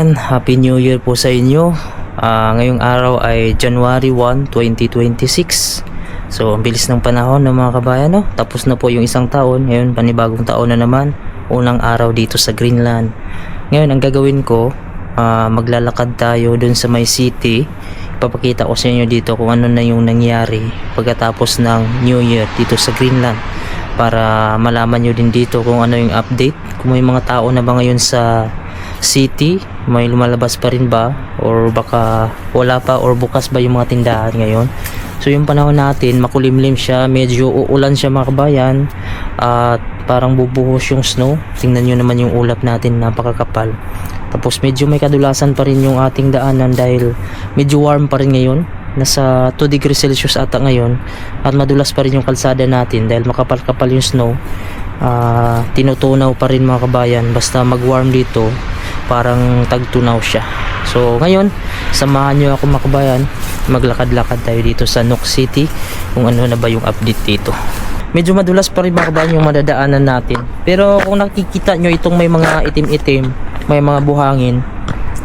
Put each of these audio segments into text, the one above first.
kabayan, Happy New Year po sa inyo. Ngayong araw ay January 1, 2026. So ang bilis ng panahon ng mga kabayan, no? Tapos na po yung isang taon. Ngayon panibagong taon na naman. Unang araw dito sa Greenland. Ngayon ang gagawin ko, maglalakad tayo dun sa may city. Ipapakita ko sa inyo dito kung ano na yung nangyari pagkatapos ng New Year dito sa Greenland, para malaman nyo din dito kung ano yung update, kung may mga tao na ba ngayon sa city, may lumalabas pa rin ba, or baka wala pa, or bukas ba yung mga tindahan ngayon. So yung panahon natin, makulimlim siya, medyo uulan siya mga kabayan, at parang bubuhos yung snow. Tingnan nyo naman yung ulap natin, napakakapal. Tapos medyo may kadulasan pa rin yung ating daanan dahil medyo warm pa rin ngayon. Nasa 2 degrees Celsius ata ngayon, at madulas pa rin yung kalsada natin dahil makapal-kapal yung snow. Tinutunaw pa rin mga kabayan, basta mag-warm dito parang tagtunaw siya. So ngayon samahan nyo ako mga kabayan, maglakad-lakad tayo dito sa Nuuk City kung ano na ba yung update dito. Medyo madulas pa rin mga kabayan yung madadaanan natin, pero kung nakikita nyo itong may mga itim-itim, may mga buhangin,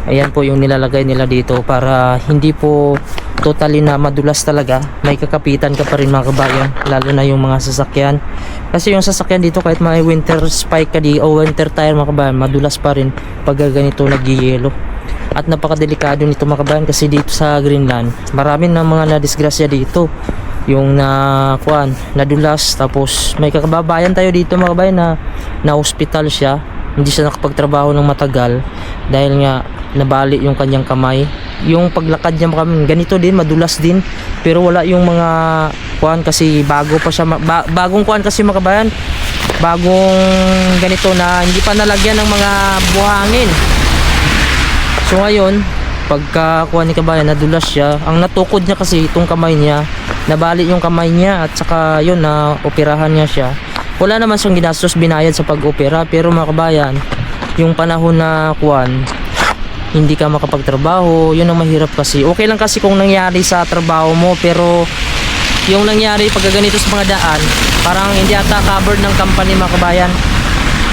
ayan po yung nilalagay nila dito para hindi po totally na madulas talaga. May kakapitan ka pa rin mga kabayan, lalo na yung mga sasakyan, kasi yung sasakyan dito kahit may winter spike ka di o winter tire mga kabayan, madulas pa rin pag ganito nagyayelo. At napakadelikado nito mga kabayan, kasi dito sa Greenland marami na mga nadisgrasya dito, yung nadulas. Tapos may kakababayan tayo dito mga kabayan na hospital siya, hindi siya nakapagtrabaho ng matagal dahil nga nabali yung kanyang kamay. Yung paglakad niya ganito din, madulas din, pero wala yung mga kasi bago pa siya, bagong kasi mga kabayan, bagong ganito na hindi pa nalagyan ng mga buhangin. So ngayon pagka ni kabayan, nadulas siya. Ang natukod niya kasi itong kamay niya, nabali yung kamay niya, at saka yun na operahan niya siya. Wala naman siyang ginastos, binayad sa pag-opera, pero mga kabayan, yung panahon na hindi ka makapagtrabaho, yun ang mahirap kasi. Okay lang kasi kung nangyari sa trabaho mo, pero yung nangyari pag ganito sa mga daan, parang hindi ata covered ng company mga kabayan.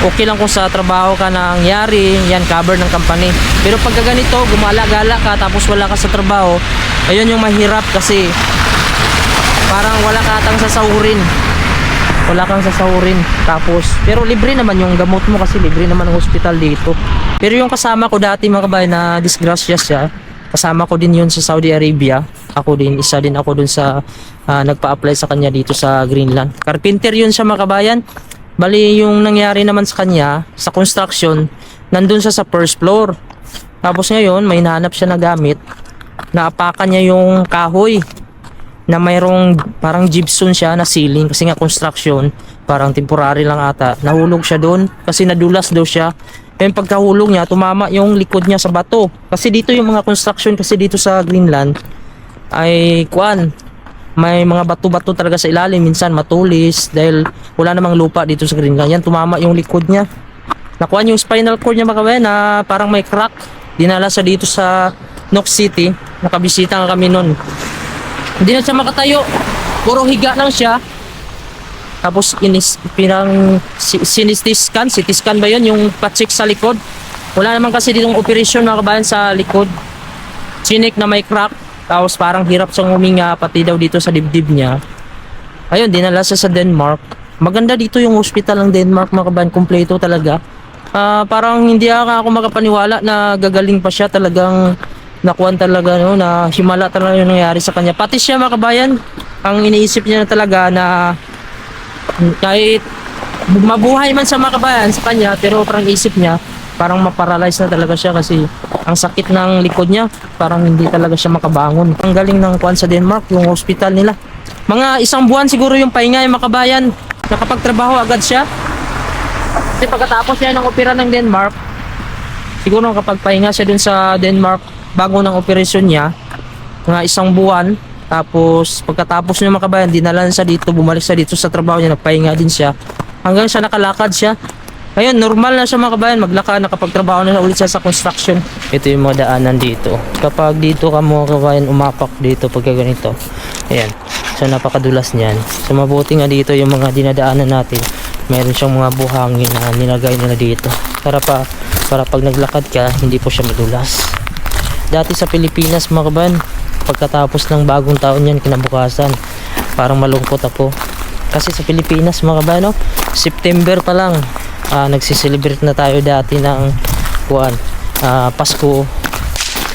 Okay lang kung sa trabaho ka nangyari, yan covered ng company. Pero pag ganito, gumala-gala ka tapos wala ka sa trabaho, ayun yung mahirap, kasi parang wala ka atang sasahurin. Wala kang sasahurin. Tapos pero libre naman yung gamot mo, kasi libre naman ang hospital dito. Pero yung kasama ko dati mga kabayan na disgrasya siya, kasama ko din yun sa Saudi Arabia. Ako din, isa din ako dun sa nagpa-apply sa kanya dito sa Greenland. Carpenter yun siya mga kabayan. Bali yung nangyari naman sa kanya sa construction, nandun siya sa first floor. Tapos ngayon may nahanap siya na gamit, naapakan niya yung kahoy na mayroong parang gypsum siya na ceiling, kasi nga construction, parang temporary lang ata. Nahulog siya doon kasi nadulas daw siya. Yung pagkahulog niya, tumama yung likod niya sa bato. Kasi dito yung mga construction kasi dito sa Greenland ay may mga bato-bato talaga sa ilalim, minsan matulis dahil wala namang lupa dito sa Greenland. Yan, tumama yung likod niya. Nakuha yung spinal cord niya mga kabayan, na parang may crack. Dinala sa dito sa Nuuk City. Nakabisita nga kami noon. Hindi na siya makatayo, puro higa lang siya. Tapos CT scan ba yun, yung pa-check sa likod. Wala naman kasi ditong operasyon mga kabayan sa likod. Chinik na may crack, tapos parang hirap siyang huminga, pati daw dito sa dibdib niya. Ayun, dinala siya sa Denmark. Maganda dito yung hospital ng Denmark mga kabayan, kompleto talaga. Parang hindi ako makapaniwala na gagaling pa siya, talagang nakuhan talaga, no, na himala talaga yung nangyari sa kanya. Pati siya mga kabayan, ang iniisip niya na talaga na kahit mabuhay man sa mga kabayan sa kanya, pero parang isip niya parang maparalyze na talaga siya, kasi ang sakit ng likod niya, parang hindi talaga siya makabangon. Ang galing ng kuhan sa Denmark, yung hospital nila. Mga 1 buwan siguro yung pahinga yung mga kabayan, nakapagtrabaho agad siya. Kasi pagkatapos siya ng opera ng Denmark, siguro nakapagpahinga siya dun sa Denmark bago ng operasyon niya, mga 1 buwan. Tapos pagkatapos niya mga kabayan, dinala siya dito, bumalik siya dito sa trabaho niya, nagpahinga din siya hanggang siya nakalakad siya. Ayun, normal na siya mga kabayan, maglakad, nakapagtrabaho na ulit siya sa construction. Ito yung mga daanan dito. Kapag dito ka mga kabayan, umapak dito pagka ganito, ayan, so napakadulas niyan. So mabuti nga dito yung mga dinadaanan natin, meron siyang mga buhangin na nilagay nila dito para pa para pag naglakad ka hindi po siya madulas. Dati sa Pilipinas mga kabayan, pagkatapos ng bagong taon yan kinabukasan, parang malungkot ako kasi sa Pilipinas mga kabayan, no? September pa lang nagsiselebrate na tayo dati ng Pasko.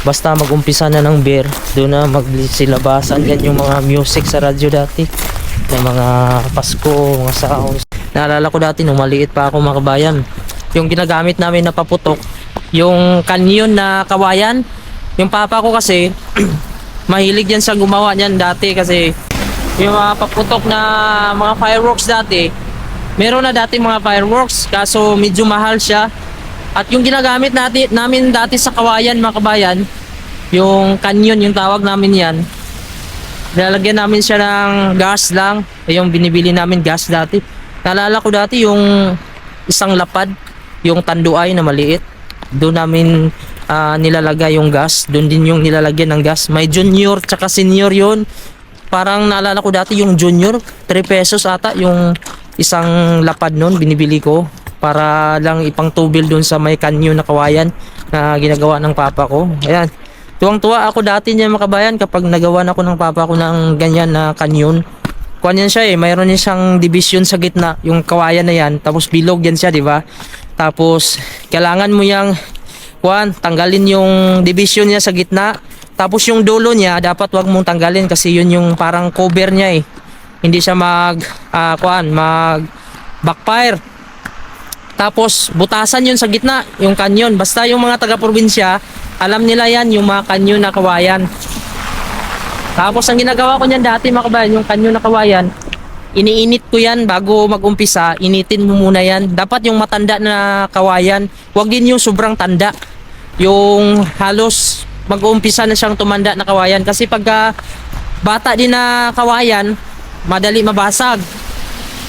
Basta mag-umpisa na ng beer, doon na maglisilabasan yan yung mga music sa radyo dati, yung mga Pasko, mga sounds. Naalala ko dati nung maliit pa ako mga kabayan, yung ginagamit namin na paputok, yung kanyon na kawayan. Yung papa ko kasi mahilig yan sa gumawa niyan dati kasi yung mga paputok na mga fireworks dati, meron na dati mga fireworks kaso medyo mahal siya. At yung ginagamit namin dati sa kawayan mga kabayan, yung kanyon yung tawag namin yan, nilalagyan namin siya ng gas lang, yung binibili namin gas dati. Naalala ko dati yung isang lapad, yung tanduay na maliit, doon namin nilalagay yung gas, doon din yung nilalagyan ng gas. May junior tsaka senior yun. Parang naalala ko dati yung junior 3 pesos ata yung isang lapad nun binibili ko para lang ipang tubil doon sa may kanyo na kawayan na ginagawa ng papa ko. Ayan, tuwang-tuwa ako dati niya mga kabayan kapag nagawan ako ng papa ko ng ganyan na kanyon. Kuwan yan siya mayroon yan siyang division sa gitna, yung kawayan na yan, tapos bilog yan siya, di ba? Tapos kailangan mo yang tanggalin yung division niya sa gitna, tapos yung dulo niya dapat wag mong tanggalin kasi yun yung parang cover niya hindi siya mag backfire. Tapos butasan yun sa gitna, yung kanyon. Basta yung mga taga-probinsya, alam nila yan, yung mga kanyon na kawayan. Tapos ang ginagawa ko niyan dati mga kabayan, yung kanyon na kawayan, iniinit ko yan bago mag-umpisa. Initin mo muna yan. Dapat yung matanda na kawayan, wag din yung sobrang tanda. Yung halos mag-uumpisa na siyang tumanda na kawayan. Kasi pagka bata din na kawayan, madali mabasag.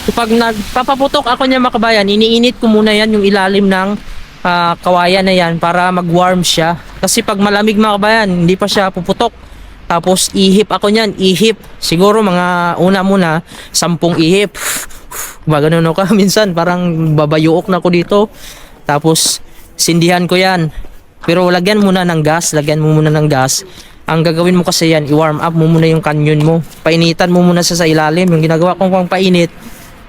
Pag nagpapaputok ako niya mga kabayan, iniinit ko muna yan yung ilalim ng kawayan na yan para mag-warm siya. Kasi pag malamig mga kabayan, hindi pa siya puputok. Tapos ihip ako niyan, ihip. Siguro mga una muna, 10 ihip. Ganun ako minsan, parang babayuok na ako dito. Tapos sindihan ko yan. Pero lagyan muna ng gas, lagyan mo muna ng gas. Ang gagawin mo kasi yan, i-warm up mo muna yung kanyon mo. Painitan mo muna sa ilalim. Yung ginagawa kong pang painit,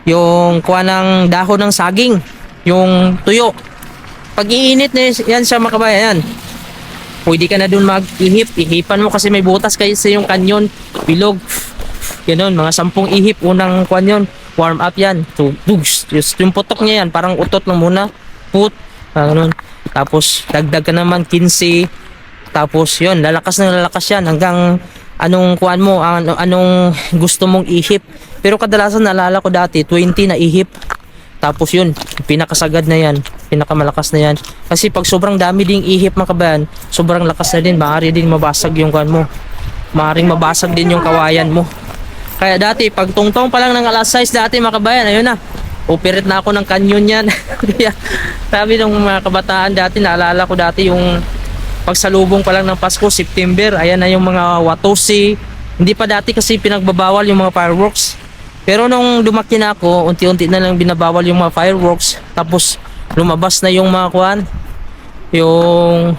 yung kuha ng dahon ng saging, yung tuyo. Pag iinit na yan siya mga kabayan, pwede ka na dun mag-ihip. Ihipan mo kasi may butas kasi yung kanyon, bilog. Ganun, mga 10 ihip, unang kanyon, warm up yan. So, yung putok niya yan, parang utot lang muna. Ganun. Tapos, dagdag ka naman 15. Tapos, yun, lalakas yan hanggang anong kuhan mo, anong gusto mong ihip. Pero kadalasan naalala ko dati 20 na ihip. Tapos yun, pinakasagad na yan, pinakamalakas na yan. Kasi pag sobrang dami ding ihip mga kabayan, sobrang lakas na din, maaari din mabasag yung kuhan mo. Maaring mabasag din yung kawayan mo. Kaya dati pag tungtong pa lang ng alas 6 dati mga kabayan, ayun na, operate na ako ng kanyon yan. Kaya sabi ng mga kabataan dati, naalala ko dati yung pagsalubong pa lang ng Pasko, September, ayan na yung mga watosi. Hindi pa dati kasi pinagbabawal yung mga fireworks. Pero nung lumaki na ako, unti-unti na lang binabawal yung mga fireworks. Tapos lumabas na yung mga kuhan, yung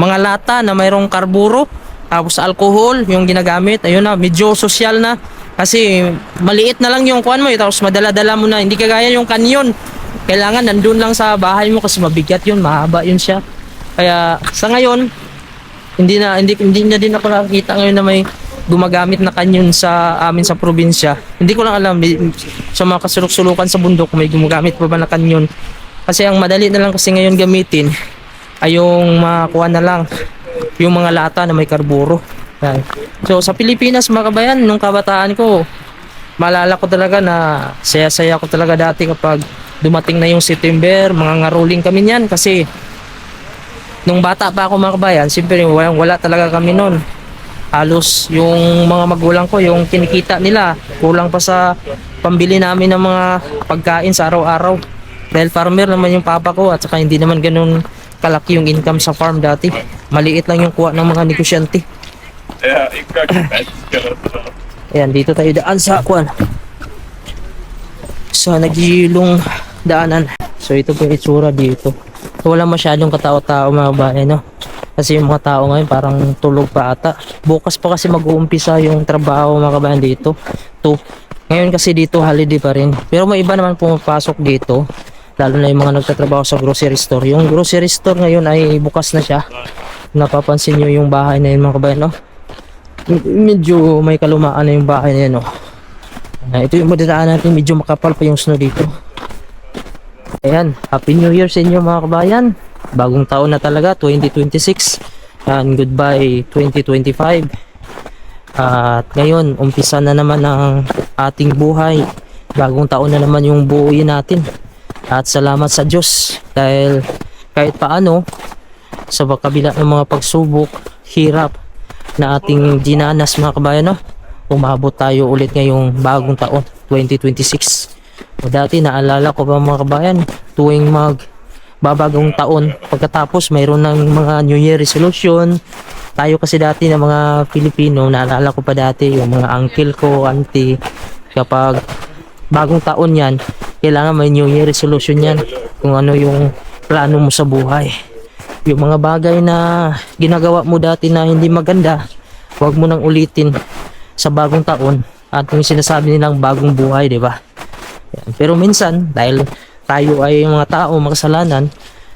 mga lata na mayroong karburo, tapos alcohol yung ginagamit. Ayun na, medyo social na. Kasi maliit na lang yung kuhan mo, tapos madala-dala mo na. Hindi kagaya yung kanyon. Kailangan nandun lang sa bahay mo kasi mabigat yun, mahaba yun siya. Kaya sa ngayon, hindi na din ako nakakita ngayon na may gumagamit na kanyon sa amin sa probinsya. Hindi ko lang alam sa mga kasulok-sulukan sa bundok may gumagamit pa ba na kanyon. Kasi ang madali na lang kasi ngayon gamitin ay yung makuha na lang yung mga lata na may karburo. Yan. So sa Pilipinas mga kabayan, nung kabataan ko, maalala ko talaga na saya-saya ko talaga dati kapag dumating na yung September, mga ngaruling kami niyan kasi nung bata pa ako mga kabayan, siyempre wala talaga kami noon. Halos yung mga magulang ko, yung kinikita nila, kulang pa sa pambili namin ng mga pagkain sa araw-araw. Dahil farmer naman yung papa ko at saka hindi naman ganun kalaki yung income sa farm dati. Maliit lang yung kuha ng mga negosyante. Ayan, dito tayo daan sa kuwan. Sa nagilong daanan. So ito po yung itsura dito. Wala masyadong katao-tao mga bayan, no? Kasi yung mga tao ngayon parang tulog pa ata. Bukas pa kasi mag-uumpisa yung trabaho mga kabayan dito. Ngayon kasi dito holiday pa rin. Pero may iba naman pumapasok dito. Lalo na yung mga nagtatrabaho sa grocery store. Yung grocery store ngayon ay bukas na siya. Napapansin nyo yung bahay na yun mga kabayan, no? Medyo may kalumaan na yung bahay na yun, no? Ito yung madadaan natin. Medyo makapal pa yung snow dito. Ayan, Happy New Year sa inyo mga kabayan. Bagong taon na talaga, 2026. And goodbye 2025. At ngayon, umpisa na naman ang ating buhay. Bagong taon na naman yung buuin natin. At salamat sa Diyos dahil kahit paano sa kabila ng mga pagsubok, hirap na ating dinanas mga kabayan, no? Umabot tayo ulit ngayong bagong taon, 2026. O dati naalala ko ba mga kabayan, tuwing babagong taon, pagkatapos mayroon ng mga New Year resolution. Tayo kasi dati na mga Pilipino, naalala ko pa dati yung mga uncle ko, auntie, kapag bagong taon yan, kailangan may New Year resolution yan. Kung ano yung plano mo sa buhay. Yung mga bagay na ginagawa mo dati na hindi maganda, huwag mo nang ulitin sa bagong taon. At yung sinasabi nilang bagong buhay, di ba? Pero minsan, dahil tayo ay mga tao makasalanan,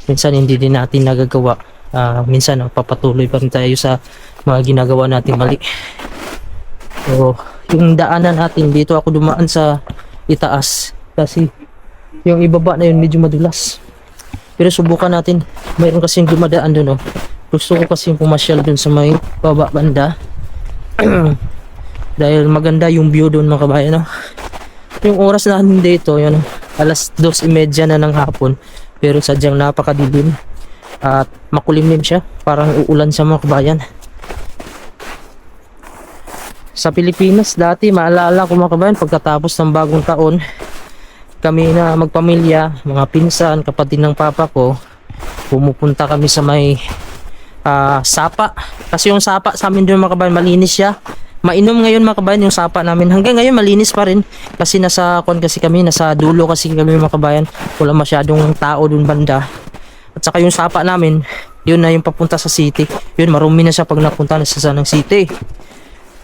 minsan hindi din natin nagagawa. Minsan papatuloy pa rin tayo sa mga ginagawa natin mali. So, yung daanan natin, dito ako dumaan sa itaas kasi yung ibaba na yun medyo madulas. Pero subukan natin. Mayroon kasing dumadaan doon, oh. Gusto ko kasing pumasyal doon sa may baba banda. Dahil maganda yung view doon mga kabayan, oh. Yung oras natin dito, yun, alas 2:30 na ng hapon. Pero sadyang napakadilim at makulimlim siya. Parang uulan sa mga kabayan. Sa Pilipinas dati, maalala ko mga kabayan, pagkatapos ng bagong taon, kami na magpamilya, mga pinsan, kapatid ng papa ko, pumupunta kami sa may sapa. Kasi yung sapa sa amin doon mga kabayan, malinis siya. Mainom ngayon mga kabayan yung sapa namin. Hanggang ngayon malinis pa rin. Kasi nasa dulo kasi kami mga kabayan. Wala masyadong tao dun banda. At saka yung sapa namin, yun na yung papunta sa city. Yun, marumi na siya pag napunta na sa ng city.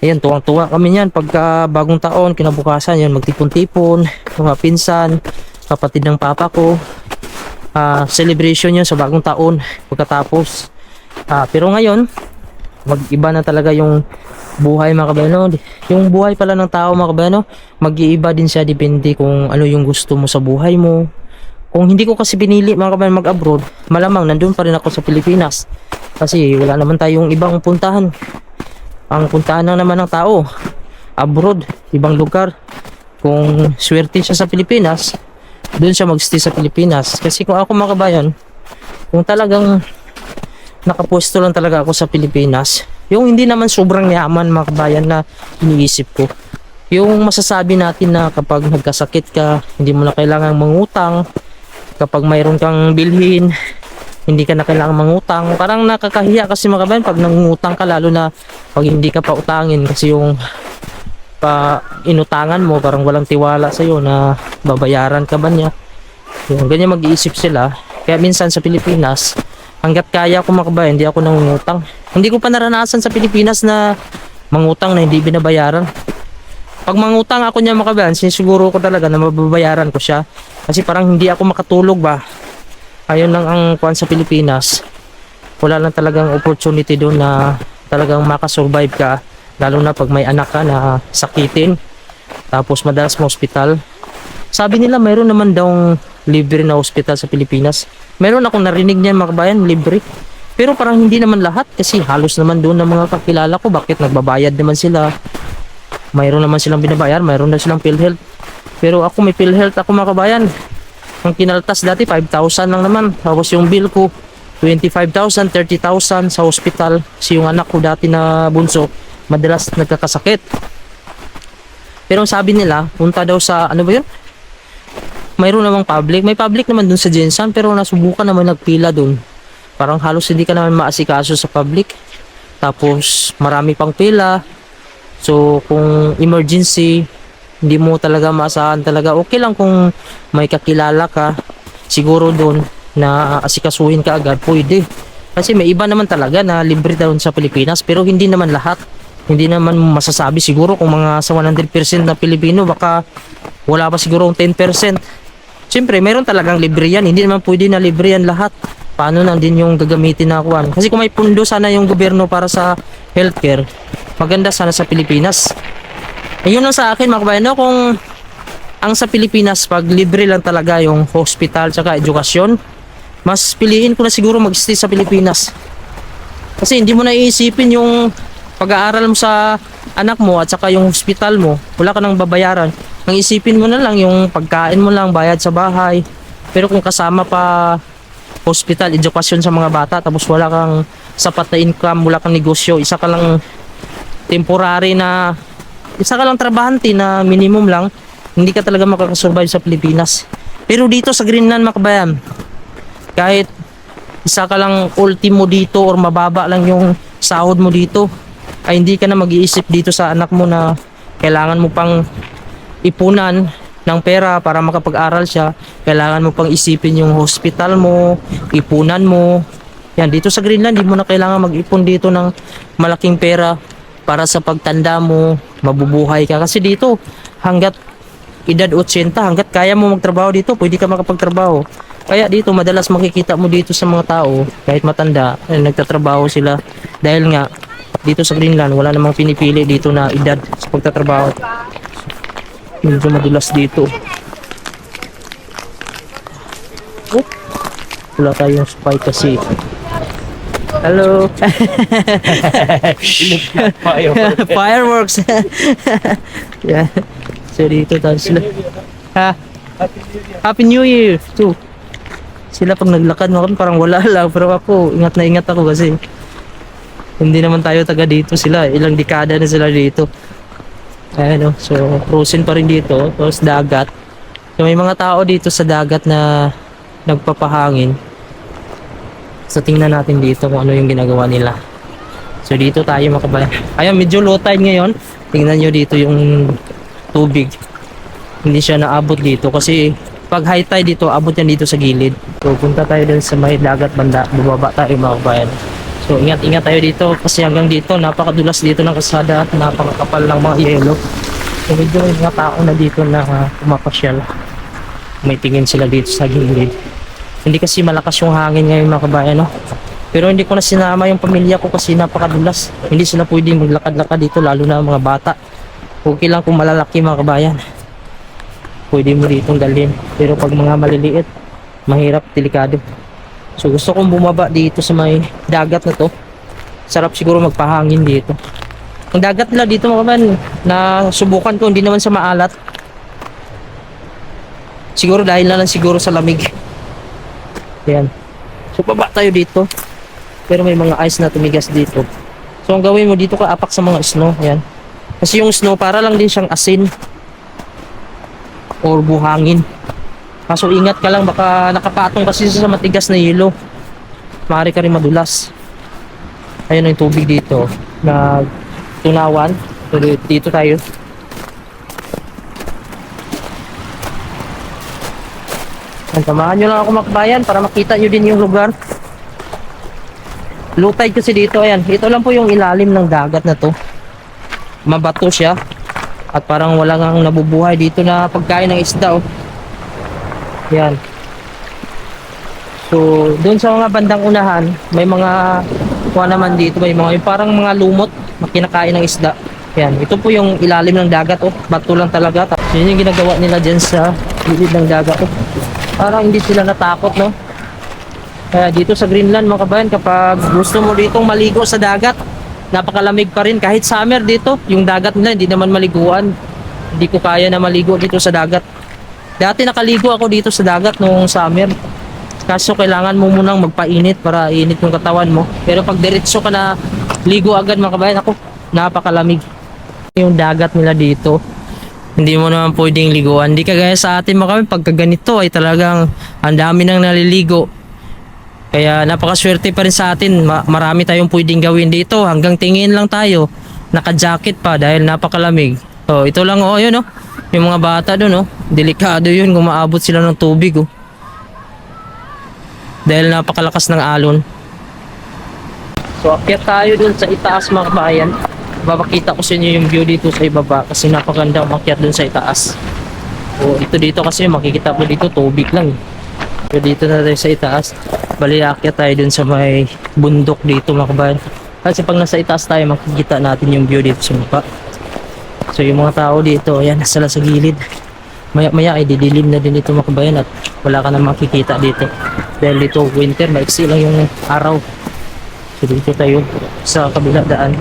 Ayan, tuwang-tuwa kami yan. Pagka bagong taon, kinabukasan, yan, magtipon-tipon, mga pinsan, kapatid ng papa ko. Celebration yun sa bagong taon. Pagkatapos. Pero ngayon, mag-iba na talaga yung buhay mga kabayano. Yung buhay pala ng tao mga kabayano, mag-iiba din siya depende kung ano yung gusto mo sa buhay mo. Kung hindi ko kasi pinili mga kabayano mag-abroad, malamang nandun pa rin ako sa Pilipinas. Kasi wala naman tayong ibang puntahan. Ang puntahan lang naman ng tao, abroad, ibang lugar. Kung swerte siya sa Pilipinas, dun siya mag-stay sa Pilipinas. Kasi kung ako mga kabayan, kung talagang nakapwesto lang talaga ako sa Pilipinas, yung hindi naman sobrang yaman mga kabayan na iniisip ko, yung masasabi natin na kapag nagkasakit ka, hindi mo na kailangang mangutang, kapag mayroon kang bilhin, hindi ka na kailangang mangutang. Parang nakakahiya kasi mga kabayan pag nangungutang ka, lalo na pag hindi ka pa utangin, kasi yung inutangan mo parang walang tiwala sa'yo na babayaran ka ba niya. Yung ganyan mag-iisip sila. Kaya minsan sa Pilipinas, hanggat kaya ko mga kabayan, hindi ako nangungutang. Hindi ko pa naranasan sa Pilipinas na mangutang na hindi binabayaran. Pag mangutang ako niya mga kabayan, sinisiguro ko talaga na mababayaran ko siya. Kasi parang hindi ako makatulog ba. Ayun lang ang kuwan sa Pilipinas. Wala lang talagang opportunity doon na talagang makasurvive ka. Lalo na pag may anak ka na sakitin. Tapos madalas mo hospital. Sabi nila mayroon naman daw libre na hospital sa Pilipinas. Meron akong narinig niyan mga kabayan, libre. Pero parang hindi naman lahat kasi halos naman doon ng mga kakilala ko, bakit nagbabayad naman sila. Mayroon naman silang binabayar, mayroon na silang PhilHealth. Pero ako may PhilHealth ako mga kabayan. Ang kinaltas dati 5,000 lang naman. Tapos yung bill ko 25,000, 30,000 sa hospital. Kasi yung anak ko dati na bunso, madalas nagkakasakit. Pero sabi nila, punta daw sa ano ba yun? Mayroon namang public. May public naman dun sa Jensan, pero nasubukan naman nagpila dun. Parang halos hindi ka naman maasikaso sa public. Tapos marami pang pila. So kung emergency, hindi mo talaga maasahan talaga. Okay lang kung may kakilala ka. Siguro dun, na asikasuhin ka agad, pwede. Kasi may iba naman talaga na libre doon sa Pilipinas, pero hindi naman lahat. Hindi naman masasabi siguro kung mga sa 100% na Pilipino, baka wala pa siguro 10%. Siyempre, meron talagang libre yan. Hindi naman pwede na libre yan lahat. Paano na din yung gagamitin na kuan? Kasi kung may pundo sana yung gobyerno para sa healthcare, maganda sana sa Pilipinas. Ayun lang sa akin mga kabayan, no? Kung ang sa Pilipinas, pag libre lang talaga yung hospital tsaka edukasyon, mas piliin ko na siguro mag-stay sa Pilipinas. Kasi hindi mo na iisipin yung pag-aaral mo sa anak mo at saka yung hospital mo. Wala ka nang babayaran. Ang isipin mo na lang yung pagkain mo lang, bayad sa bahay. Pero kung kasama pa hospital, edukasyon sa mga bata, tapos wala kang sapat na income, wala kang negosyo, isa ka lang temporary na, isa ka lang trabahante na minimum lang, hindi ka talaga makakasurvive sa Pilipinas. Pero dito sa Greenland mga kabayan, kahit isa ka lang ultimo dito or mababa lang yung sahod mo dito, ay hindi ka na mag-iisip dito sa anak mo na kailangan mo pang ipunan ng pera para makapag-aral siya, kailangan mo pang isipin yung hospital mo, ipunan mo. Yan, dito sa Greenland, di mo na kailangan mag-ipon dito ng malaking pera para sa pagtanda mo, mabubuhay ka. Kasi dito, hanggat edad 80, hanggat kaya mo magtrabaho dito, pwede ka makapagtrabaho. Kaya dito, madalas makikita mo dito sa mga tao, kahit matanda, nagtatrabaho sila. Dahil nga, dito sa Greenland, wala namang pinipili dito na edad sa pagtatrabaho. Medyo madulas dito. Oh, wala tayong spy kasi. Hello. Fireworks. Yeah. So dito tayo sila. Ha? Happy New Year too. Sila pag naglakad mo parang wala lang, pero ako ingat na ingat ako kasi hindi naman tayo taga dito, sila ilang dekada na sila dito. Ayan, so frozen pa rin dito, tapos dagat. So may mga tao dito sa dagat na nagpapahangin. So tingnan natin dito kung ano yung ginagawa nila. So dito tayo mga kabayan. Ayan, medyo low tide ngayon. Tingnan nyo dito yung tubig. Hindi siya naabot dito kasi pag high tide dito, abot yan dito sa gilid. So punta tayo din sa may dagat banda, bubaba tayo mga kabayan. So ingat-ingat tayo dito kasi hanggang dito napakadulas dito ng kalsada at napakakapal ng mga yelo. So medyo may mga tao na dito na pumapasyal. May tingin sila dito sa gilid. Hindi kasi malakas yung hangin ngayon mga kabayan, no? Pero hindi ko na sinama yung pamilya ko kasi napakadulas. Hindi sila pwedeng maglakad-lakad dito, lalo na mga bata. Okay lang kung malalaki mga kabayan, pwede mo ditong dalhin. Pero pag mga maliliit, mahirap, delikado. So gusto kong bumaba dito sa may dagat na to. Sarap siguro magpahangin dito. Ang dagat nila dito mga kabayan, na subukan ko, hindi naman sa maalat. Siguro dahil na lang siguro sa lamig. Ayan. So baba tayo dito. Pero may mga ice na tumigas dito. So ang gawin mo dito ka apak sa mga snow. Ayan. Kasi yung snow para lang din siyang asin or buhangin. Kaso ingat ka lang, baka nakapatong kasi sa matigas na yelo. Maaari ka rin madulas. Ayun yung tubig dito na tunawan. So dito tayo. Samahan nyo lang ako makbayan para makita nyo din yung lugar. Low tide kasi dito. Ayan, ito lang po yung ilalim ng dagat na to. Mabato siya at parang wala nang nabubuhay dito na pagkain ng isda, oh. Yan. So doon sa mga bandang unahan may mga kuha naman dito, may mga yung parang mga lumot na kinakain ng isda. Yan, ito po yung ilalim ng dagat, oh. Bato lang talaga. Tapos yun yung ginagawa nila dyan sa gilid ng dagat, oh. Parang hindi sila natakot, no? Kaya dito sa Greenland mga kabayan, kapag gusto mo ditong maligo sa dagat, napakalamig pa rin. Kahit summer dito, yung dagat nila hindi naman maliguan. Hindi ko kaya na maligo dito sa dagat. Dati nakaligo ako dito sa dagat noong summer. Kaso kailangan mo munang magpainit para init yung katawan mo. Pero pag diretso ka na ligo agad mga kabayan, ako, napakalamig. Yung dagat nila dito, hindi mo naman pwedeng liguan. Hindi kagaya sa atin mga kabayan, pagka ganito ay talagang ang dami nang naliligo. Kaya napakaswerte pa rin sa atin. Marami tayong pwedeng gawin dito. Hanggang tingin lang tayo. Naka-jacket pa dahil napakalamig. So ito lang, oh, yun, oh. Yung mga bata doon, oh. Delikado yun kung maabot sila ng tubig, oh. dahil napakalakas ng alon. So akyat tayo dun sa itaas mga kabayan. Babakita ko sa inyo yung view dito sa ibaba kasi napakaganda umakyat dun sa itaas. So ito dito kasi makikita mo dito tubig lang. So dito na tayo sa itaas. Bali akyat tayo dun sa may bundok dito mga kabayan. Kasi pag nasa itaas tayo makikita natin yung view dito sa baba. So yung mga tao dito, ayan, nasa sa gilid. Maya maya ay didilim na din ito mga kabayan at wala ka na makikita dito. Dahil dito winter, maiksi lang yung araw. So dito tayo sa kabila daan.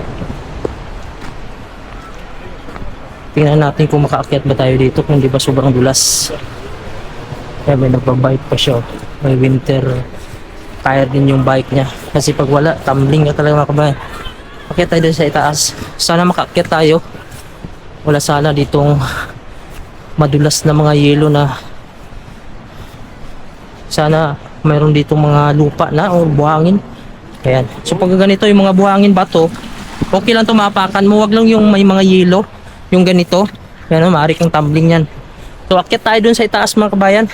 Tingnan natin kung makaakyat ba tayo dito, kung di ba sobrang dulas. Kaya may nagbabike pa siya. May winter tire din yung bike niya. Kasi pag wala, tumbling na talaga mga kabayan. Akyat tayo dun sa itaas. Sana makaakyat tayo. Wala sana ditong madulas na mga yelo na sana mayroon ditong mga lupa na o buhangin. Ayan. So pag ganito yung mga buhangin bato, okay lang ito maapakan mo. Wag lang yung may mga yelo, yung ganito. Ayan o, maaari kang tumbling yan. So akyat tayo dun sa itaas mga kabayan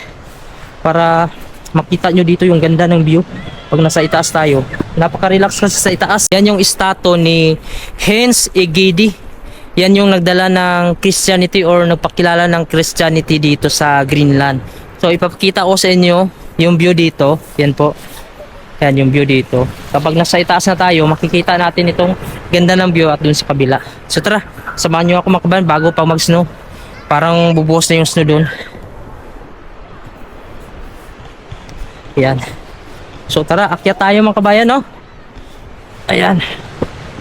para makita nyo dito yung ganda ng view. Pag nasa itaas tayo, napaka-relax kasi sa itaas. Yan yung statue ni Hans Egede. Yan yung nagdala ng Christianity or nagpakilala ng Christianity dito sa Greenland. So ipapakita ko sa inyo yung view dito. Yan po. Yan yung view dito. Kapag nasa itaas na tayo, makikita natin itong ganda ng view at dun sa kabila. So tara, samahan nyo ako mga kabayan bago pa mag-snow. Parang bubuhos na yung snow dun. Yan. So tara, akyat tayo mga kabayan, no? Ayan.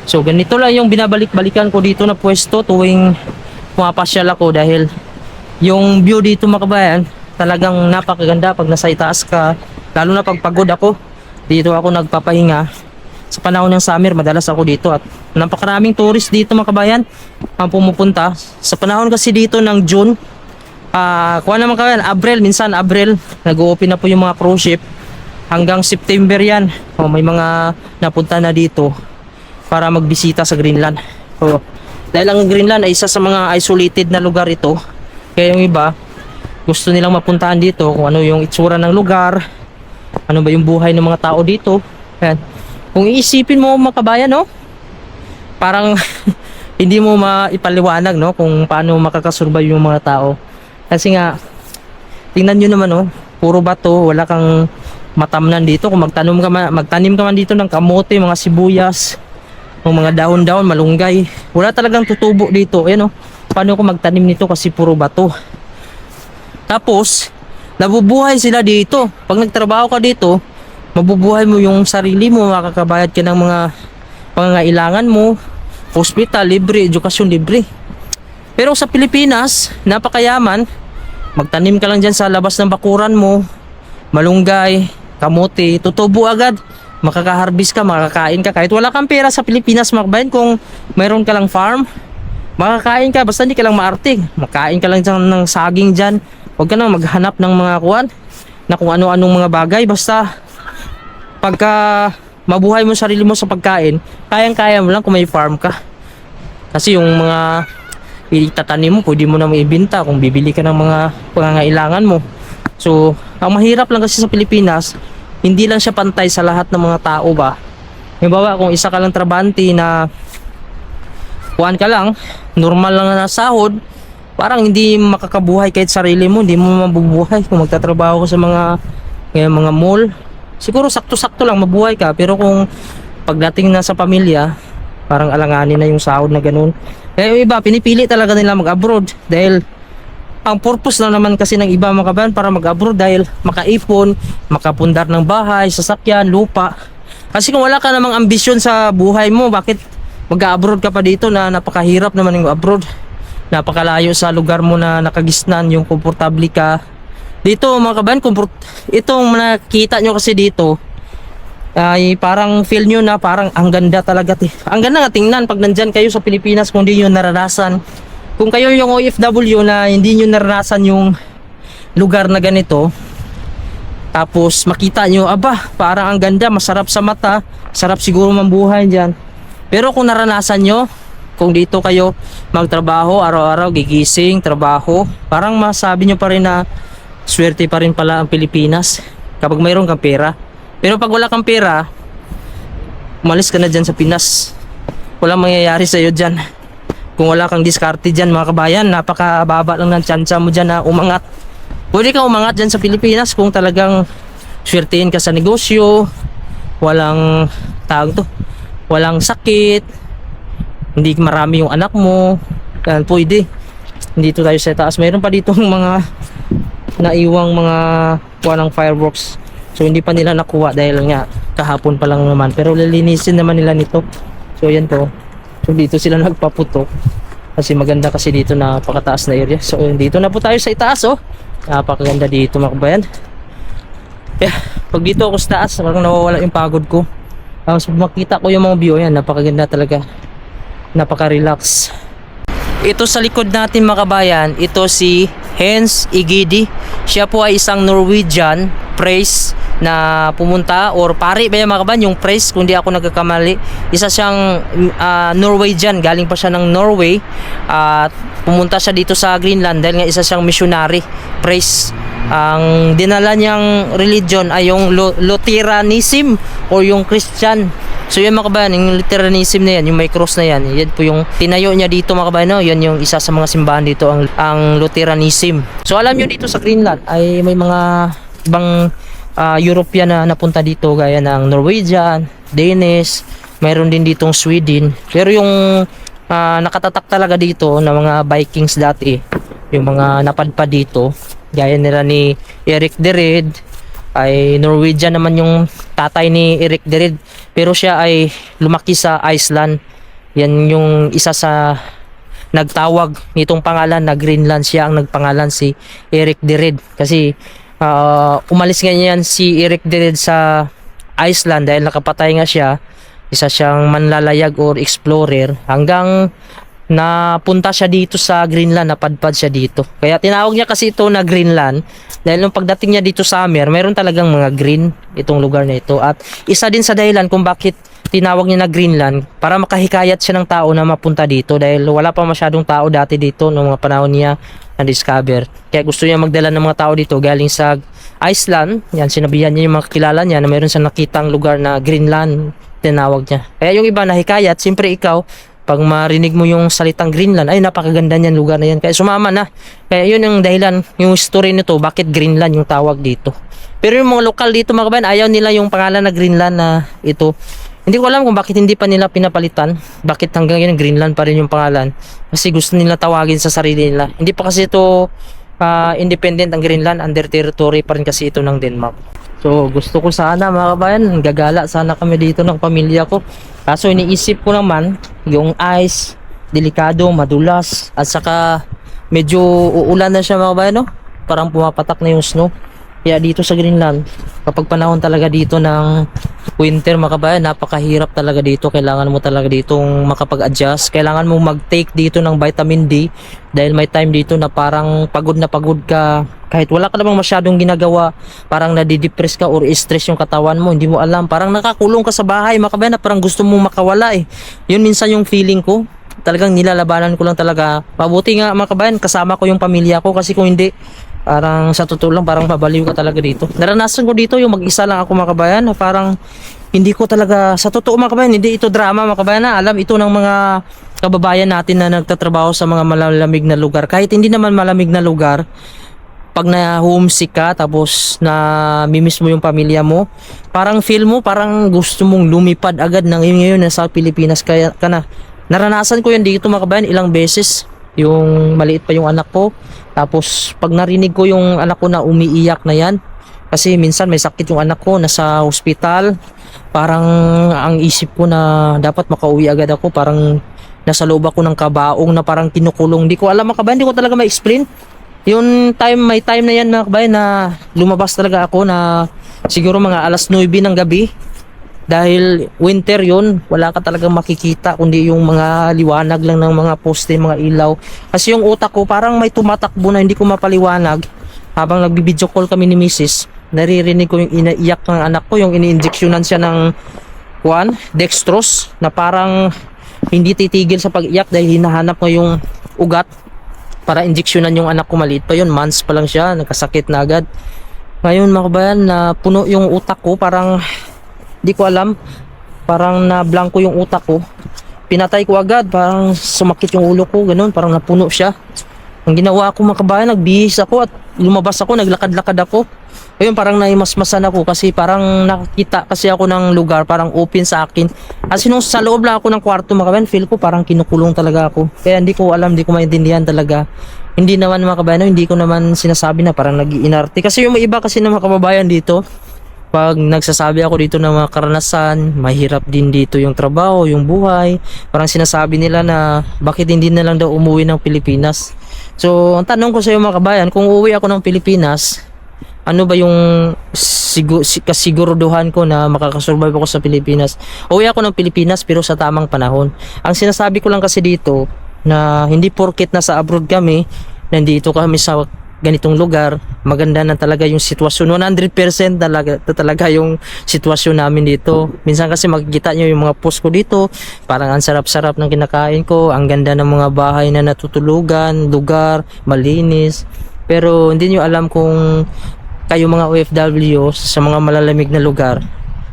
So ganito lang yung binabalik-balikan ko dito na pwesto tuwing pumapasyal ako dahil yung view dito mga kabayan talagang napakaganda pag nasa itaas ka. Lalo na pag pagod ako. Dito ako nagpapahinga. Sa panahon ng summer, madalas ako dito at napakaraming tourist dito mga kabayan ang pumupunta. Sa panahon kasi dito ng June, kuha naman kabayan, minsan Abril, nag-o-open na po yung mga cruise ship. Hanggang September yan. May mga napunta na dito para magbisita sa Greenland. Dahil ang Greenland ay isa sa mga isolated na lugar ito. Kaya yung iba, gusto nilang mapuntahan dito kung ano yung itsura ng lugar. Ano ba yung buhay ng mga tao dito? Ayan. Kung iisipin mo mga kabayan, no? Parang hindi mo maipaliwanag, no? Kung paano makakasurvive yung mga tao. Kasi nga, tingnan nyo naman, no? Puro bato, wala kang matamnan dito. Kung magtanim ka man dito ng kamote, mga sibuyas, mga dahon-dahon, malunggay. Wala talagang tutubo dito. Ayan, no? Paano ko magtanim nito kasi puro bato. Tapos, nabubuhay sila dito. Pag nagtrabaho ka dito, mabubuhay mo yung sarili mo, makakabayad ka ng mga pangangailangan mo, hospital libre, edukasyon libre. Pero sa Pilipinas, napakayaman, magtanim ka lang dyan sa labas ng bakuran mo, malunggay, kamote, tutubo agad, makaka-harvest ka, makakain ka. Kahit wala kang pera sa Pilipinas, makabayan kung mayroon ka lang farm, makakain ka, basta hindi ka lang maarte. Makain ka lang dyan ng saging dyan. Huwag ka nang maghanap ng mga kuwan na kung ano-anong mga bagay. Basta pagka mabuhay mo sarili mo sa pagkain, kayang-kaya mo lang kung may farm ka. Kasi yung mga itatanim mo, pwede mo na maibenta kung bibili ka ng mga pangangailangan mo. So, ang mahirap lang kasi sa Pilipinas, hindi lang siya pantay sa lahat ng mga tao ba. Halimbawa, kung isa ka lang trabante na kuwan ka lang, normal lang na sahod, parang hindi makakabuhay kahit sarili mo, hindi mo mabubuhay kung magtatrabaho ka sa mga mall. Siguro sakto-sakto lang mabuhay ka, pero kung pagdating na sa pamilya, parang alanganin na yung sahod na ganun. Kaya yung iba, pinipili talaga nila mag-abroad dahil ang purpose lang naman kasi ng iba mga kabayan para mag-abroad dahil makaipon, makapundar ng bahay, sasakyan, lupa. Kasi kung wala ka namang ambisyon sa buhay mo, bakit mag-abroad ka pa dito na napakahirap naman yung abroad? Napakalayo sa lugar mo na nakagisnan, yung komportable ka. Dito mga kabayan, itong nakikita nyo kasi dito ay parang feel nyo na parang ang ganda talaga. Ang ganda nga tingnan pag nandyan kayo sa Pilipinas kung hindi nyo naranasan. Kung kayo yung OFW na hindi nyo naranasan yung lugar na ganito, tapos makita nyo, aba, parang ang ganda, masarap sa mata, sarap siguro mambuhay dyan. Pero kung naranasan nyo, kung dito kayo magtrabaho, araw-araw, gigising, trabaho, parang masabi nyo pa rin na swerte pa rin pala ang Pilipinas kapag mayroon kang pera. Pero pag wala kang pera, umalis ka na dyan sa Pinas. Walang mangyayari sa'yo dyan. Kung wala kang diskarte dyan mga kabayan, napakababa lang ng tsansa mo dyan na umangat. Pwede kang umangat dyan sa Pilipinas kung talagang swertihin ka sa negosyo, walang tawag to, walang sakit, hindi marami yung anak mo, yan pwede. Dito tayo sa taas, mayroon pa dito mga naiwang mga kuha ng fireworks, so hindi pa nila nakuha dahil nga kahapon pa lang naman, pero lilinisin naman nila nito. So yan po, so dito sila nagpaputok kasi maganda kasi dito, napakataas na area. So dito na po tayo sa itaas, oh, napakaganda dito mga kabayan. Yeah, pag dito ako sa taas, parang nawawala yung pagod ko. Tapos makita ko yung mga view, yan, napakaganda talaga, napaka-relax. Ito sa likod natin mga kabayan, ito si Hans Egede. Siya po ay isang Norwegian priest na pumunta, or pari ba yan mga kabayan, yung priest kung di ako nagkakamali. Isa siyang Norwegian, galing pa siya ng Norway at pumunta siya dito sa Greenland dahil nga isa siyang missionary priest. Ang dinala niyang religion ay yung Lutheranism or yung Christian. So yan mga kabayan, yung Lutheranism na yan, yung may cross na yan, yan po yung tinayo niya dito mga kabayan, no? Yan yung isa sa mga simbahan dito, ang Lutheranism. So alam nyo dito sa Greenland ay may mga ibang European na napunta dito, gaya ng Norwegian, Danish, mayroon din ditong Sweden. Pero yung nakatatak talaga dito na mga Vikings dati, yung mga napadpad dito, gaya nila ni Erik the Red, ay Norwegian naman yung tatay ni Erik the Red, pero siya ay lumaki sa Iceland. Yan yung isa sa nagtawag nitong pangalan na Greenland, siya ang nagpangalan, si Erik the Red, kasi umalis nga yan si Erik the Red sa Iceland dahil nakapatay nga siya, isa siyang manlalayag or explorer, hanggang napunta siya dito sa Greenland, napadpad siya dito. Kaya tinawag niya kasi ito na Greenland dahil nung pagdating niya dito summer, meron talagang mga green itong lugar na ito. At isa din sa dahilan kung bakit tinawag niya na Greenland, para makahikayat siya ng tao na mapunta dito dahil wala pa masyadong tao dati dito noong mga panahon niya na-discover. Kaya gusto niya magdala ng mga tao dito galing sa Iceland. Yan, sinabihan niya yung mga kilala niya na meron siyang nakitang lugar na Greenland, tinawag niya. Kaya yung iba nahikayat, siyempre ikaw, pag marinig mo yung salitang Greenland, ay napakaganda niyan lugar na yan, kaya sumama na. Kaya yun yung dahilan, yung story nito, bakit Greenland yung tawag dito. Pero yung mga lokal dito mga kabayan, ayaw nila yung pangalan na Greenland na ito. Hindi ko alam kung bakit hindi pa nila pinapalitan, bakit hanggang yun Greenland pa rin yung pangalan, kasi gusto nila tawagin sa sarili nila. Hindi pa kasi ito independent ang Greenland, under territory pa rin kasi ito ng Denmark. So gusto ko sana mga kabayan, gagala sana kami dito ng pamilya ko. Kaso iniisip ko naman, yung ice, delikado, madulas, at saka medyo uulan na siya mga kabayan, no? Parang pumapatak na yung snow. Kaya dito sa Greenland, kapag panahon talaga dito ng winter mga kabayan, napakahirap talaga dito. Kailangan mo talaga ditong makapag-adjust. Kailangan mo mag-take dito ng vitamin D dahil may time dito na parang pagod na pagod ka. Kahit wala ka namang masyadong ginagawa, parang nadidepress ka or stress yung katawan mo, hindi mo alam. Parang nakakulong ka sa bahay mga kabayan na parang gusto mong makawala eh. Yun minsan yung feeling ko. Talagang nilalabanan ko lang talaga. Mabuti nga mga kabayan, kasama ko yung pamilya ko, kasi kung hindi, parang sa totoo lang, parang mabaliw ka talaga dito. Naranasan ko dito yung mag-isa lang ako mga kabayan, na parang hindi ko talaga, sa totoo mga kabayan, hindi ito drama mga kabayan, na alam ito ng mga kababayan natin na nagtatrabaho sa mga malamig na lugar. Kahit hindi naman malamig na lugar, pag na homesick ka tapos na mimiss mo yung pamilya mo, parang feel mo parang gusto mong lumipad agad na ngayon nasa Pilipinas ka na. Naranasan ko yan dito mga kabayan ilang beses. Yung maliit pa yung anak ko, tapos pag narinig ko yung anak ko na umiiyak na yan, kasi minsan may sakit yung anak ko, nasa hospital, parang ang isip ko na dapat makauwi agad ako, parang nasa loob ako ng kabaong na parang kinukulong. Di ko alam mga kabayan, di ko talaga ma-explain. Yung time, may time na yan mga kabayan na lumabas talaga ako na siguro mga alas 9 ng gabi. Dahil winter yun, wala ka talagang makikita kundi yung mga liwanag lang ng mga poste, mga ilaw. Kasi yung utak ko parang may tumatakbo na hindi ko mapaliwanag. Habang nagbibideo call kami ni Mrs., naririnig ko yung inaiyak ng anak ko, yung ini-injectionan siya ng dextrose, na parang hindi titigil sa pag-iyak dahil hinahanap ko yung ugat para injectionan yung anak ko. Maliit pa yun, months pa lang siya, nagkasakit na agad. Ngayon mga kabayan, na puno yung utak ko, parang di ko alam, parang na blanco yung utak ko. Pinatay ko agad, parang sumakit yung ulo ko, ganun, parang napuno siya. Ang ginawa ko mga kabayan, nagbihis ako at lumabas ako, naglakad-lakad ako. Ayun, parang naimasmasan ako kasi parang nakakita kasi ako ng lugar, parang open sa akin. Kasi nung sa loob lang ako ng kwarto mga kabayan, feel ko parang kinukulong talaga ako. Kaya hindi ko alam, hindi ko maintindihan talaga. Hindi naman mga kabayan, hindi ko naman sinasabi na parang nag-iinarte. Kasi yung may iba kasi ng mga kababayan dito, pag nagsasabi ako dito ng mga karanasan, mahirap din dito yung trabaho, yung buhay. Parang sinasabi nila na bakit hindi na lang daw umuwi ng Pilipinas. So, ang tanong ko sa iyo mga kabayan, kung uuwi ako ng Pilipinas, ano ba yung kasiguraduhan ko na makakasurvive ako sa Pilipinas? Uuwi ako ng Pilipinas pero sa tamang panahon. Ang sinasabi ko lang kasi dito, na hindi porket nasa abroad kami, nandito kami sa ganitong lugar, maganda na talaga yung sitwasyon. 100% talaga yung sitwasyon namin dito. Minsan kasi makikita nyo yung mga post ko dito, parang ang sarap-sarap ng kinakain ko, ang ganda ng mga bahay na natutulugan, lugar, malinis. Pero hindi nyo alam kung kayo mga OFW sa mga malalamig na lugar,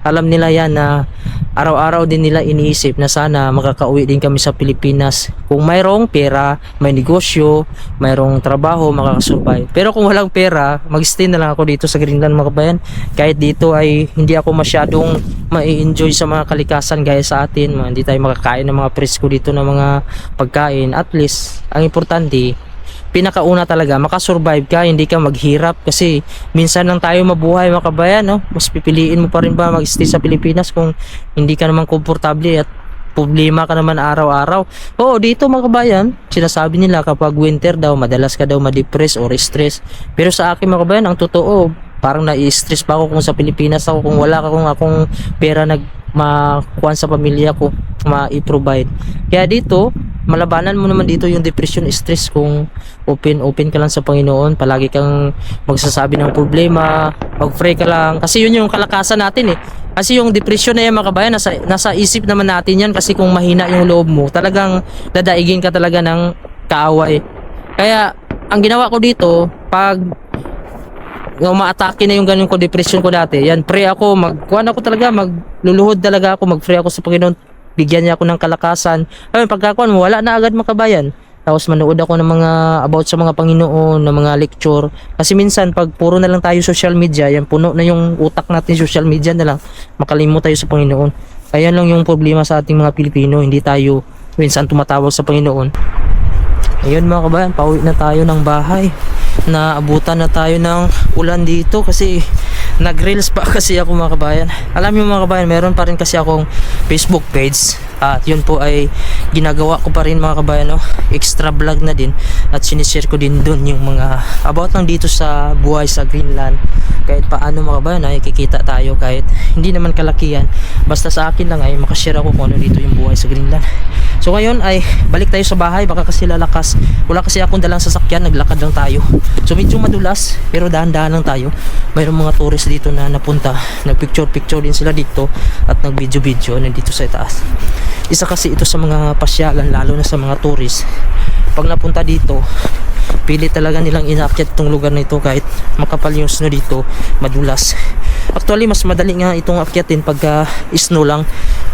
alam nila yan na araw-araw din nila iniisip na sana makakauwi din kami sa Pilipinas. Kung mayroong pera, may negosyo, mayroong trabaho, makakasurvive. Pero kung walang pera, mag-stay na lang ako dito sa Greenland mga kabayan. Kahit dito ay hindi ako masyadong mai-enjoy sa mga kalikasan gaya sa atin. Hindi tayo makakain ng mga presko dito ng mga pagkain. At least, ang importante, pinakauna talaga makasurvive ka, hindi ka maghirap kasi minsan lang tayo mabuhay mga kabayan, no? Mas pipiliin mo pa rin ba mag-stay sa Pilipinas kung hindi ka naman komportable at problema ka naman araw-araw. Oo, dito mga kabayan, sinasabi nila kapag winter daw madalas ka daw ma-depress or stress, pero sa akin mga kabayan, ang totoo, parang nai-stress pa ako kung sa Pilipinas ako, kung wala akong pera makuha sa pamilya ko, ma-i-provide. Kaya dito, malabanan mo naman dito yung depression, stress kung open ka lang sa Panginoon, palagi kang magsasabi ng problema, mag-pray ka lang, kasi yun yung kalakasan natin eh. Kasi yung depression na yan mga kabayan, nasa isip naman natin yan, kasi kung mahina yung loob mo, talagang dadaigin ka talaga ng kaaway. Kaya ang ginawa ko dito, pag umaatake na yung ganun ko depression ko dati, yan, pray ako, magluluhod talaga ako, mag-pray ako sa Panginoon, bigyan niya ako ng kalakasan. Ayun, pagkakuan mo, wala na agad makabayan. Tapos manood ako ng mga about sa mga Panginoon, ng mga lecture. Kasi minsan pag puro na lang tayo social media, yan, puno na yung utak natin social media na lang, makalimot tayo sa Panginoon. Kaya lang yung problema sa ating mga Pilipino, hindi tayo minsan tumatawag sa Panginoon. Ayun mga kabayan, pauwi na tayo ng bahay. Naabutan na tayo ng ulan dito kasi nag-reels pa kasi ako mga kabayan. Alam niyo mga kabayan, meron pa rin kasi akong Facebook page at yun po ay ginagawa ko pa rin mga kabayan, no? Extra vlog na din at sinishare ko din dun yung mga about lang dito sa buhay sa Greenland. Kahit paano mga kabayan ay kikita tayo kahit hindi naman kalakihan, basta sa akin lang ay makashare ako kung ano dito yung buhay sa Greenland. So ngayon ay balik tayo sa bahay, baka kasi lalakas, wala kasi akong dalang sasakyan, naglakad lang tayo. So medyo madulas pero dahan-dahan lang tayo. Mayroong mga tourist dito na napunta, nagpicture din sila dito at nagvideo nandito sa itaas. Isa kasi ito sa mga pasyalan, lalo na sa mga tourist, pag napunta dito pili talaga nilang inaakyat itong lugar na ito kahit makapal yung snow dito, madulas. Actually mas madali nga itong akyatin pagka snow lang,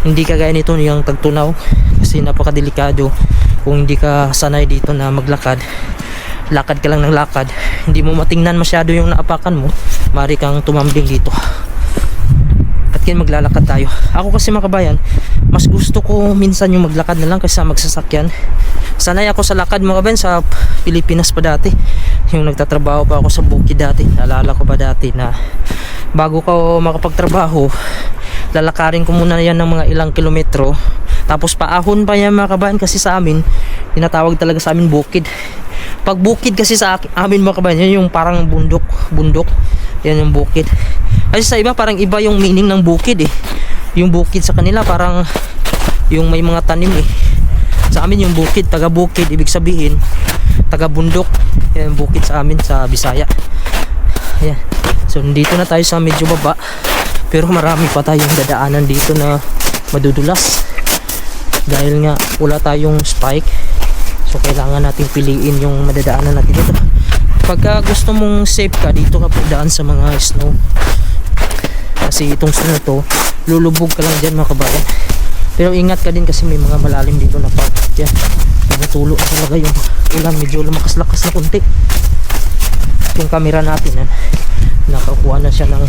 hindi kagaya nito yung tagtunaw kasi napakadelikado. Kung hindi ka sanay dito na maglakad, lakad ka lang ng lakad, hindi mo matingnan masyado yung naapakan mo, mari kang tumambling dito. At kaya maglalakad tayo. Ako kasi mga kabayan, mas gusto ko minsan yung maglakad na lang kaysa magsasakyan. Sanay ako sa lakad mga kabayan sa Pilipinas pa dati, yung nagtatrabaho pa ako sa bukid dati. Naalala ko pa dati na bago ko makapagtrabaho, lalakarin ko muna yan ng mga ilang kilometro, tapos paahon pa yan mga kabayan, kasi sa amin tinatawag talaga sa amin bukid. Pag bukid kasi sa amin mga kabayan, yan yung parang bundok, yan yung bukid. Kasi sa iba parang iba yung meaning ng bukid eh. Yung bukid sa kanila parang yung may mga tanim eh. Sa amin yung bukid, taga bukid, ibig sabihin taga bundok. Yan yung bukid sa amin sa Bisaya. Ayan. So dito na tayo sa medyo baba, pero marami pa tayong dadaanan dito na madudulas dahil nga wala tayong spike. So kailangan natin piliin yung madadaanan natin dito. Pagka gusto mong safe ka, dito ka po daan sa mga snow. Kasi itong snow na to, lulubog ka lang dyan mga kabayan. Pero ingat ka din kasi may mga malalim dito na part. Yan, tumutulo na talaga yung ulan, medyo lumakas-lakas na kunti. Yung camera natin, nakakuha na siya ng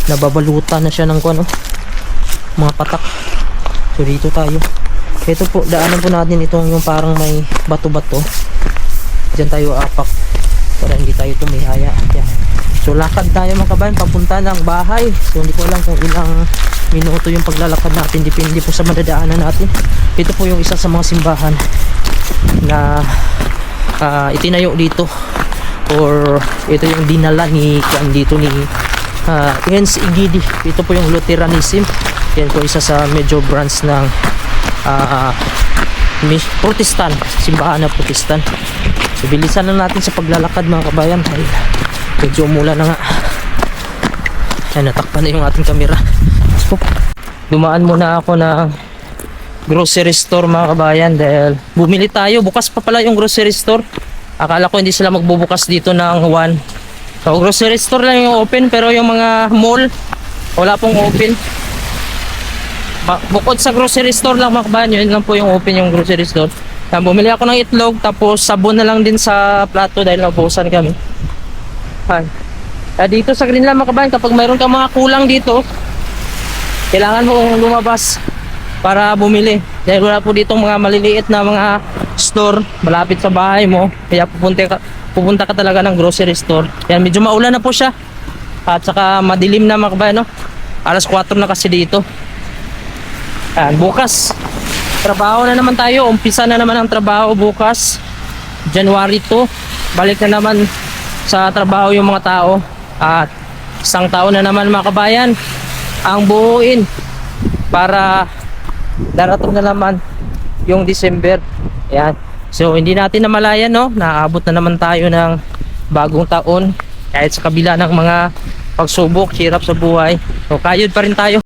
nababalutan na siya ng mga patak. So dito tayo. Ito po, daanan po natin itong yung parang may bato-bato. Diyan tayo apak para hindi tayo tumihaya. Yan. So lakad tayo mga kabayan papunta ng bahay. So hindi ko alam kung ilang minuto yung paglalakad natin, depende po sa madadaanan natin. Ito po yung isa sa mga simbahan na itinayo dito, or ito yung dinala ni dito ni Hans Igidi. Ito po yung Lutheranism. Yan po isa sa major branch ng Protestant, simbahan na Protestant. So bilisan lang natin sa paglalakad mga kabayan dahil medyo umulan na nga. Yan, natakpan na yung ating camera. So, dumaan muna ako ng grocery store mga kabayan dahil bumili tayo. Bukas pa pala yung grocery store. Akala ko hindi sila magbubukas dito ng 1. So grocery store lang yung open, pero yung mga mall wala pong open. Bukod sa grocery store lang mga kabayan, yun lang po yung open yung grocery store. Bumili ako ng itlog, tapos sabon na lang din sa plato dahil naubusan kami. Dito sa Greenland mga kabayan, kapag mayroon kang mga kulang dito, kailangan mo lumabas para bumili. Dahil wala po dito mga maliliit na mga store malapit sa bahay mo. Kaya pupunta ka talaga ng grocery store. Yan, medyo maulan na po siya. At saka madilim na mga kabayan, no? Alas 4 na kasi dito. Yan, bukas trabaho na naman tayo. Umpisa na naman ang trabaho bukas, January 2. Balik na naman sa trabaho yung mga tao. At isang taon na naman mga kabayan ang buuin para darating na naman yung December. Yan. So hindi natin namalayan, no? Naabot na naman tayo ng bagong taon kahit sa kabila ng mga pagsubok, hirap sa buhay. So kayod pa rin tayo.